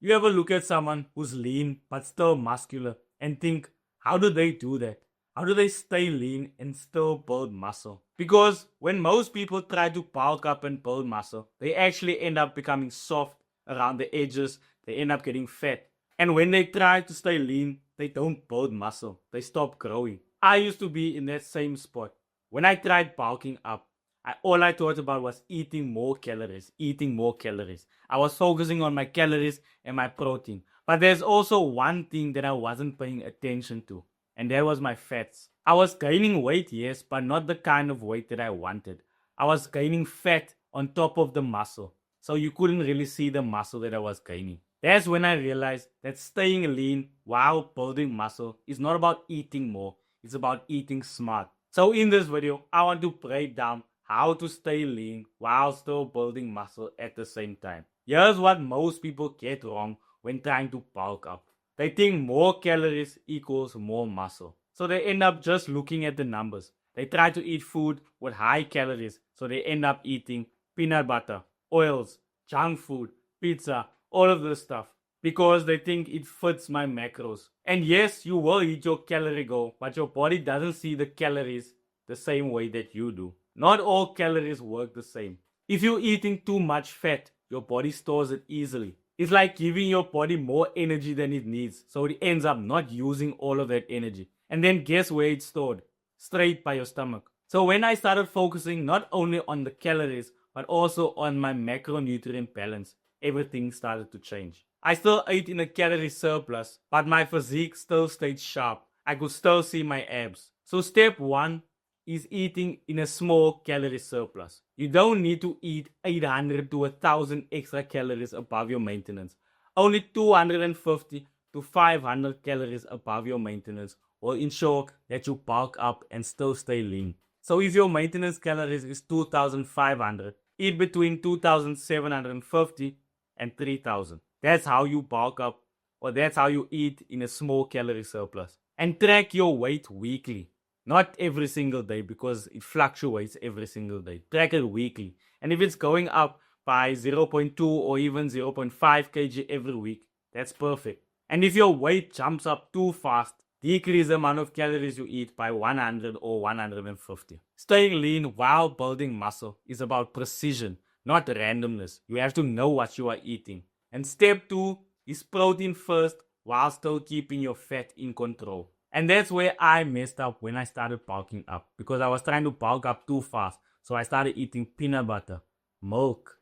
You ever look at someone who's lean but still muscular and think, how do they do that? How do they stay lean and still build muscle? Because when most people try to bulk up and build muscle, they actually end up becoming soft around the edges, they end up getting fat. And when they try to stay lean, they don't build muscle, they stop growing. I used to be in that same spot. When I tried bulking up, all I thought about was eating more calories, eating more calories. I was focusing on my calories and my protein. But there's also one thing that I wasn't paying attention to, and that was my fats. I was gaining weight, yes, but not the kind of weight that I wanted. I was gaining fat on top of the muscle, so you couldn't really see the muscle that I was gaining. That's when I realized that staying lean while building muscle is not about eating more, it's about eating smart. So in this video, I want to break down how to stay lean while still building muscle at the same time. Here's what most people get wrong when trying to bulk up. They think more calories equals more muscle. So they end up just looking at the numbers. They try to eat food with high calories, so they end up eating peanut butter, oils, junk food, pizza, all of this stuff because they think it fits my macros. And yes, you will hit your calorie goal, but your body doesn't see the calories the same way that you do. Not all calories work the same. If you're eating too much fat, your body stores it easily. It's like giving your body more energy than it needs, so it ends up not using all of that energy. And then guess where it's stored? Straight by your stomach. So when I started focusing not only on the calories, but also on my macronutrient balance, everything started to change. I still ate in a calorie surplus, but my physique still stayed sharp. I could still see my abs. So step 1 is eating in a small calorie surplus. You don't need to eat 800 to 1000 extra calories above your maintenance. Only 250 to 500 calories above your maintenance will ensure that you bulk up and still stay lean. So if your maintenance calories is 2500, eat between 2750 and 3000. That's how you bulk up, or that's how you eat in a small calorie surplus. And track your weight weekly. Not every single day because it fluctuates every single day. Track it weekly. And if it's going up by 0.2 or even 0.5 kg every week, that's perfect. And if your weight jumps up too fast, decrease the amount of calories you eat by 100 or 150. Staying lean while building muscle is about precision, not randomness. You have to know what you are eating. And step 2 is protein first while still keeping your fat in control. And that's where I messed up when I started bulking up, because I was trying to bulk up too fast. So I started eating peanut butter, milk,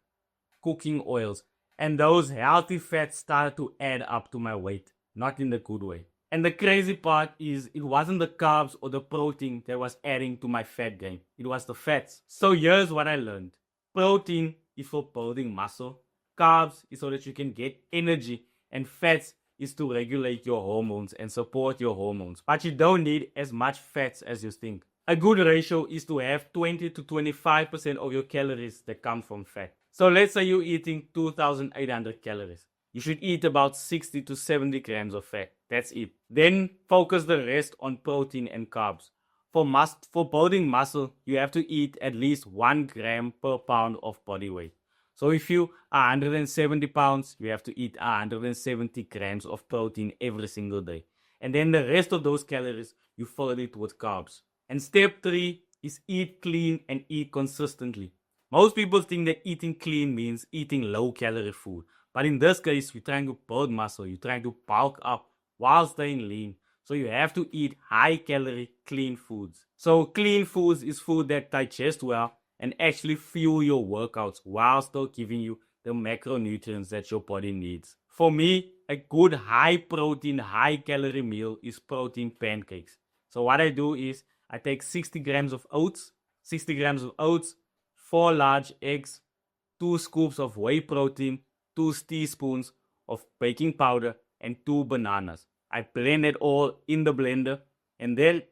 cooking oils, and those healthy fats started to add up to my weight, not in the good way. And the crazy part is it wasn't the carbs or the protein that was adding to my fat gain. It was the fats. So here's what I learned. Protein is for building muscle. Carbs is so that you can get energy. And fats is to regulate your hormones and support your hormones. But you don't need as much fats as you think. A good ratio is to have 20 to 25% of your calories that come from fat. So let's say you're eating 2800 calories. You should eat about 60 to 70 grams of fat. That's it. Then focus the rest on protein and carbs. For building muscle, you have to eat at least 1 gram per pound of body weight. So if you are 170 pounds, you have to eat 170 grams of protein every single day. And then the rest of those calories, you fill it with carbs. And step 3 is eat clean and eat consistently. Most people think that eating clean means eating low calorie food. But in this case, you're trying to build muscle, you're trying to bulk up while staying lean. So you have to eat high calorie clean foods. So clean foods is food that digest well and actually fuel your workouts while still giving you the macronutrients that your body needs. For me, a good high protein, high calorie meal is protein pancakes. So what I do is I take 60 grams of oats, 4 large eggs, 2 scoops of whey protein, 2 teaspoons of baking powder, and 2 bananas. I blend it all in the blender and then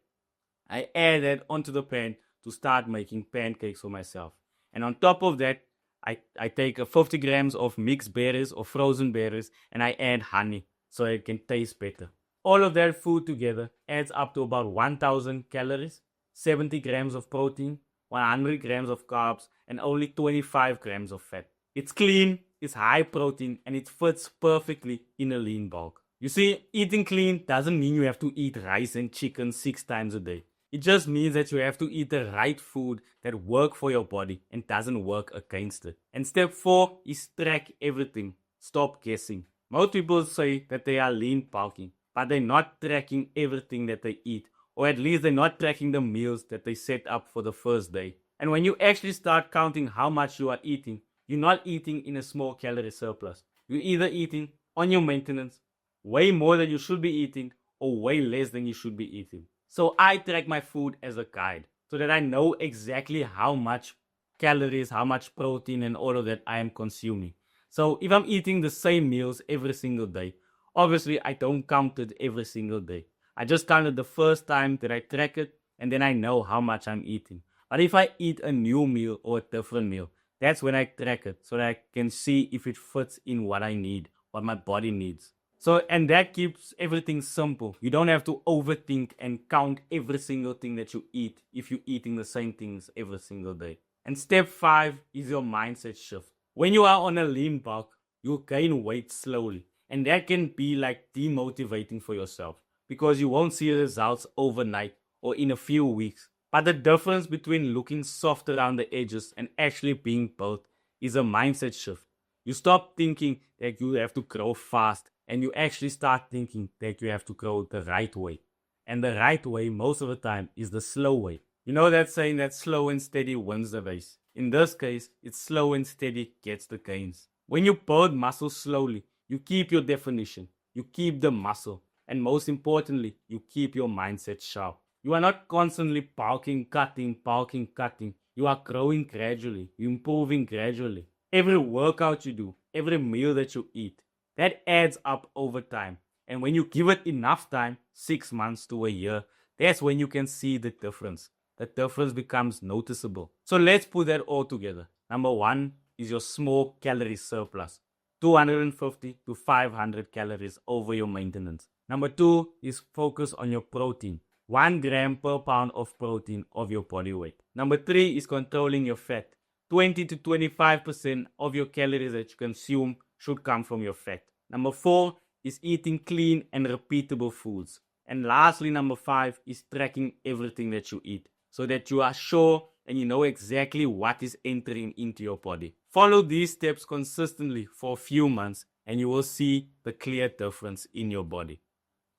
I add it onto the pan to start making pancakes for myself. And on top of that, I take 50 grams of mixed berries or frozen berries and I add honey so it can taste better. All of that food together adds up to about 1000 calories, 70 grams of protein, 100 grams of carbs, and only 25 grams of fat. It's clean, is high protein and it fits perfectly in a lean bulk. You see, eating clean doesn't mean you have to eat rice and chicken 6 times a day. It just means that you have to eat the right food that work for your body and doesn't work against it. And step 4 is track everything. Stop guessing. Most people say that they are lean bulking, but they're not tracking everything that they eat, or at least they're not tracking the meals that they set up for the first day. And when you actually start counting how much you are eating, you're not eating in a small calorie surplus. You're either eating on your maintenance, way more than you should be eating, or way less than you should be eating. So I track my food as a guide so that I know exactly how much calories, how much protein, and all of that I am consuming. So if I'm eating the same meals every single day, obviously I don't count it every single day. I just count it the first time that I track it, and then I know how much I'm eating. But if I eat a new meal or a different meal, that's when I track it so that I can see if it fits in what I need, what my body needs. So, and that keeps everything simple. You don't have to overthink and count every single thing that you eat if you're eating the same things every single day. And step 5 is your mindset shift. When you are on a lean bulk, you gain weight slowly. And that can be like demotivating for yourself because you won't see results overnight or in a few weeks. But the difference between looking soft around the edges and actually being built is a mindset shift. You stop thinking that you have to grow fast and you actually start thinking that you have to grow the right way. And the right way, most of the time, is the slow way. You know that saying that slow and steady wins the race. In this case, it's slow and steady gets the gains. When you build muscle slowly, you keep your definition, you keep the muscle, and most importantly, you keep your mindset sharp. You are not constantly bulking, cutting. You are growing gradually, you're improving gradually. Every workout you do, every meal that you eat, that adds up over time. And when you give it enough time, 6 months to a year, that's when you can see the difference. The difference becomes noticeable. So let's put that all together. Number 1 is your small calorie surplus. 250 to 500 calories over your maintenance. Number 2 is focus on your protein. 1 gram per pound of protein of your body weight. Number 3 is controlling your fat. 20 to 25% of your calories that you consume should come from your fat. Number 4 is eating clean and repeatable foods. And lastly, number 5 is tracking everything that you eat so that you are sure and you know exactly what is entering into your body. Follow these steps consistently for a few months and you will see the clear difference in your body.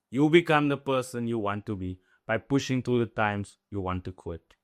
You become the person you want to be by pushing through the times you want to quit.